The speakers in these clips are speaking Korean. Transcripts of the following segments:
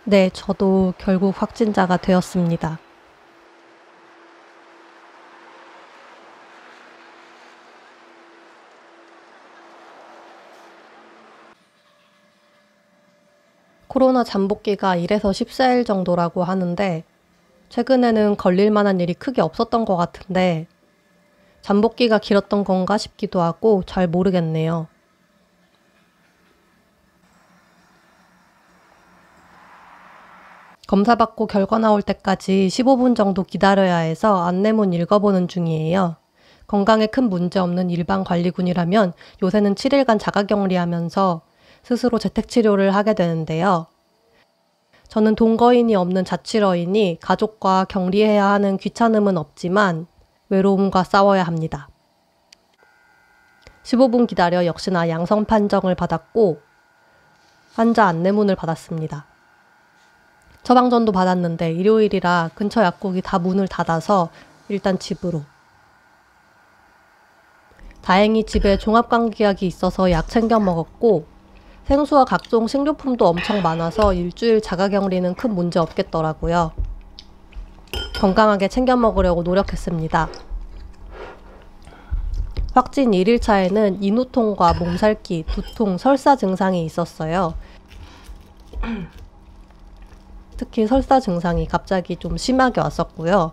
네, 저도 결국 확진자가 되었습니다. 코로나 잠복기가 1에서 14일 정도라고 하는데 최근에는 걸릴 만한 일이 크게 없었던 것 같은데 잠복기가 길었던 건가 싶기도 하고 잘 모르겠네요. 검사받고 결과 나올 때까지 15분 정도 기다려야 해서 안내문 읽어보는 중이에요. 건강에 큰 문제 없는 일반 관리군이라면 요새는 7일간 자가격리하면서 스스로 재택치료를 하게 되는데요. 저는 동거인이 없는 자취러이니 가족과 격리해야 하는 귀찮음은 없지만 외로움과 싸워야 합니다. 15분 기다려 역시나 양성 판정을 받았고 환자 안내문을 받았습니다. 처방전도 받았는데 일요일이라 근처 약국이 다 문을 닫아서 일단 집으로. 다행히 집에 종합감기약이 있어서 약 챙겨 먹었고 생수와 각종 식료품도 엄청 많아서 일주일 자가격리는 큰 문제 없겠더라고요. 건강하게 챙겨 먹으려고 노력했습니다. 확진 1일차에는 인후통과 몸살기, 두통, 설사 증상이 있었어요. 특히 설사 증상이 갑자기 좀 심하게 왔었고요.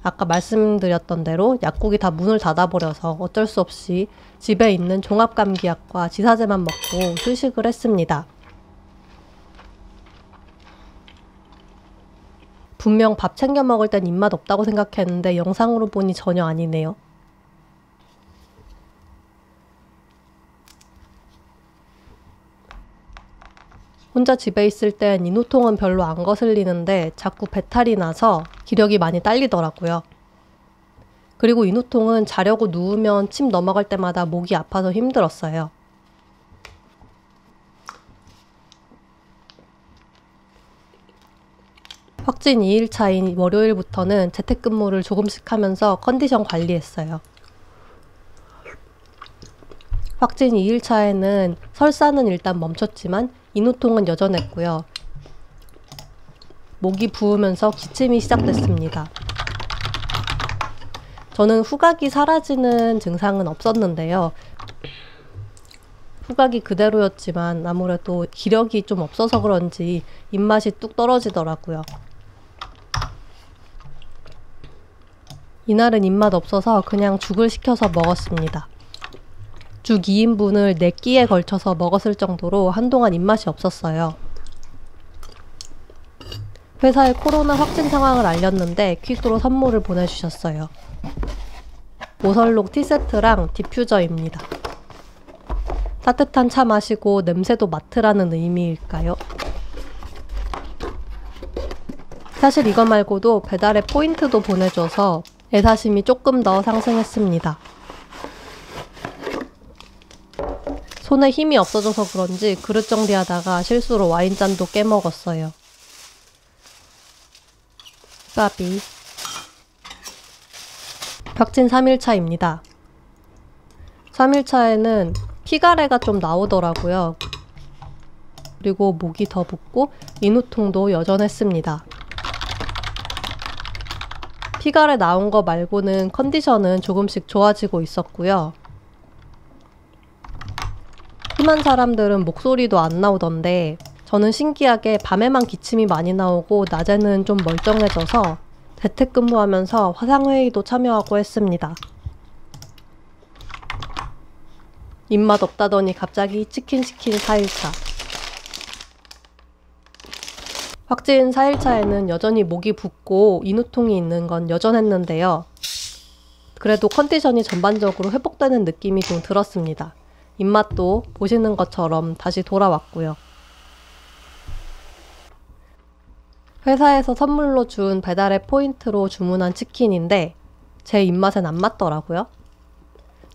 아까 말씀드렸던 대로 약국이 다 문을 닫아버려서 어쩔 수 없이 집에 있는 종합감기약과 지사제만 먹고 휴식을 했습니다. 분명 밥 챙겨 먹을 땐 입맛 없다고 생각했는데 영상으로 보니 전혀 아니네요. 혼자 집에 있을 땐 인후통은 별로 안 거슬리는데 자꾸 배탈이 나서 기력이 많이 딸리더라고요. 그리고 인후통은 자려고 누우면 침 넘어갈 때마다 목이 아파서 힘들었어요. 확진 2일차인 월요일부터는 재택근무를 조금씩 하면서 컨디션 관리했어요. 확진 2일차에는 설사는 일단 멈췄지만 인후통은 여전했고요. 목이 부으면서 기침이 시작됐습니다. 저는 후각이 사라지는 증상은 없었는데요. 후각이 그대로였지만 아무래도 기력이 좀 없어서 그런지 입맛이 뚝 떨어지더라고요. 이날은 입맛 없어서 그냥 죽을 시켜서 먹었습니다. 죽 2인분을 4끼에 걸쳐서 먹었을 정도로 한동안 입맛이 없었어요. 회사에 코로나 확진 상황을 알렸는데 퀵으로 선물을 보내주셨어요. 오설록 티세트랑 디퓨저입니다. 따뜻한 차 마시고 냄새도 맡으라는 의미일까요? 사실 이거 말고도 배달에 포인트도 보내줘서 애사심이 조금 더 상승했습니다. 손에 힘이 없어져서 그런지 그릇 정리하다가 실수로 와인잔도 깨먹었어요. 까비. 확진 3일차입니다. 3일차에는 피가래가 좀 나오더라고요. 그리고 목이 더 붓고 인후통도 여전했습니다. 피가래 나온 거 말고는 컨디션은 조금씩 좋아지고 있었고요. 심한 사람들은 목소리도 안 나오던데 저는 신기하게 밤에만 기침이 많이 나오고 낮에는 좀 멀쩡해져서 재택근무하면서 화상회의도 참여하고 했습니다. 입맛 없다더니 갑자기 치킨 시킨 4일차. 확진 4일차에는 여전히 목이 붓고 인후통이 있는 건 여전했는데요. 그래도 컨디션이 전반적으로 회복되는 느낌이 좀 들었습니다. 입맛도 보시는 것처럼 다시 돌아왔고요. 회사에서 선물로 준 배달의 포인트로 주문한 치킨인데 제 입맛엔 안 맞더라고요.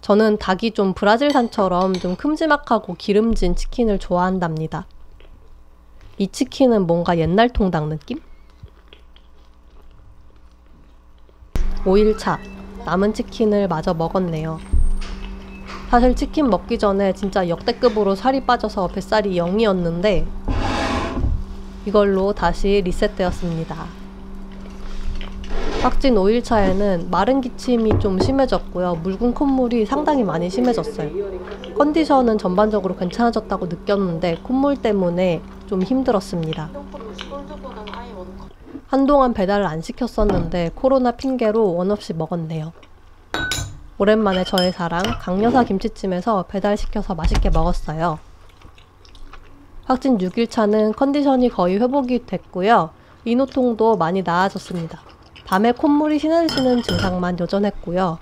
저는 닭이 좀 브라질산처럼 좀 큼지막하고 기름진 치킨을 좋아한답니다. 이 치킨은 뭔가 옛날 통닭 느낌? 5일차 남은 치킨을 마저 먹었네요. 사실 치킨 먹기 전에 진짜 역대급으로 살이 빠져서 뱃살이 0이었는데 이걸로 다시 리셋되었습니다. 확진 5일차에는 마른 기침이 좀 심해졌고요. 묽은 콧물이 상당히 많이 심해졌어요. 컨디션은 전반적으로 괜찮아졌다고 느꼈는데 콧물 때문에 좀 힘들었습니다. 한동안 배달을 안 시켰었는데 코로나 핑계로 원 없이 먹었네요. 오랜만에 저의 사랑 강여사 김치찜에서 배달시켜서 맛있게 먹었어요. 확진 6일차는 컨디션이 거의 회복이 됐고요. 인후통도 많이 나아졌습니다. 밤에 콧물이 시내리는 증상만 여전했고요.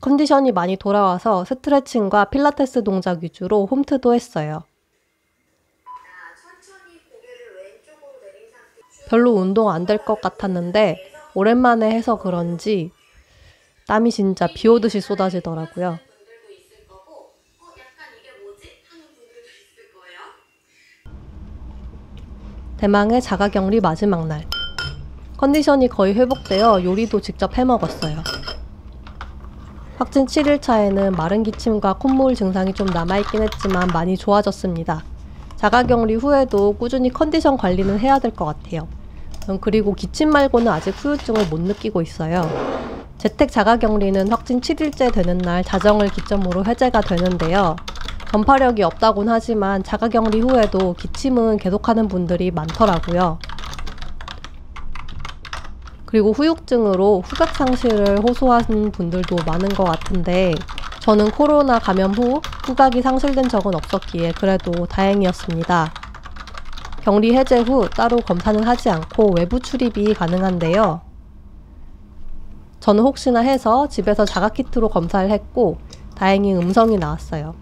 컨디션이 많이 돌아와서 스트레칭과 필라테스 동작 위주로 홈트도 했어요. 별로 운동 안 될 것 같았는데 오랜만에 해서 그런지 땀이 진짜 비 오듯이 쏟아지더라고요. 대망의 자가격리 마지막 날. 컨디션이 거의 회복되어 요리도 직접 해먹었어요. 확진 7일차에는 마른 기침과 콧물 증상이 좀 남아있긴 했지만 많이 좋아졌습니다. 자가격리 후에도 꾸준히 컨디션 관리는 해야 될 것 같아요. 그리고 기침 말고는 아직 후유증을 못 느끼고 있어요. 재택 자가격리는 확진 7일째 되는 날 자정을 기점으로 해제가 되는데요. 전파력이 없다곤 하지만 자가격리 후에도 기침은 계속하는 분들이 많더라고요. 그리고 후유증으로 후각상실을 호소하는 분들도 많은 것 같은데 저는 코로나 감염 후 후각이 상실된 적은 없었기에 그래도 다행이었습니다. 격리 해제 후 따로 검사는 하지 않고 외부 출입이 가능한데요. 저는 혹시나 해서 집에서 자가키트로 검사를 했고 다행히 음성이 나왔어요.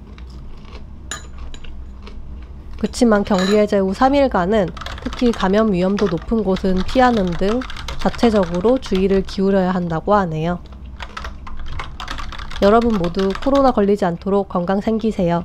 그치만 격리 해제 후 3일간은 특히 감염 위험도 높은 곳은 피하는 등 자체적으로 주의를 기울여야 한다고 하네요. 여러분 모두 코로나 걸리지 않도록 건강 챙기세요.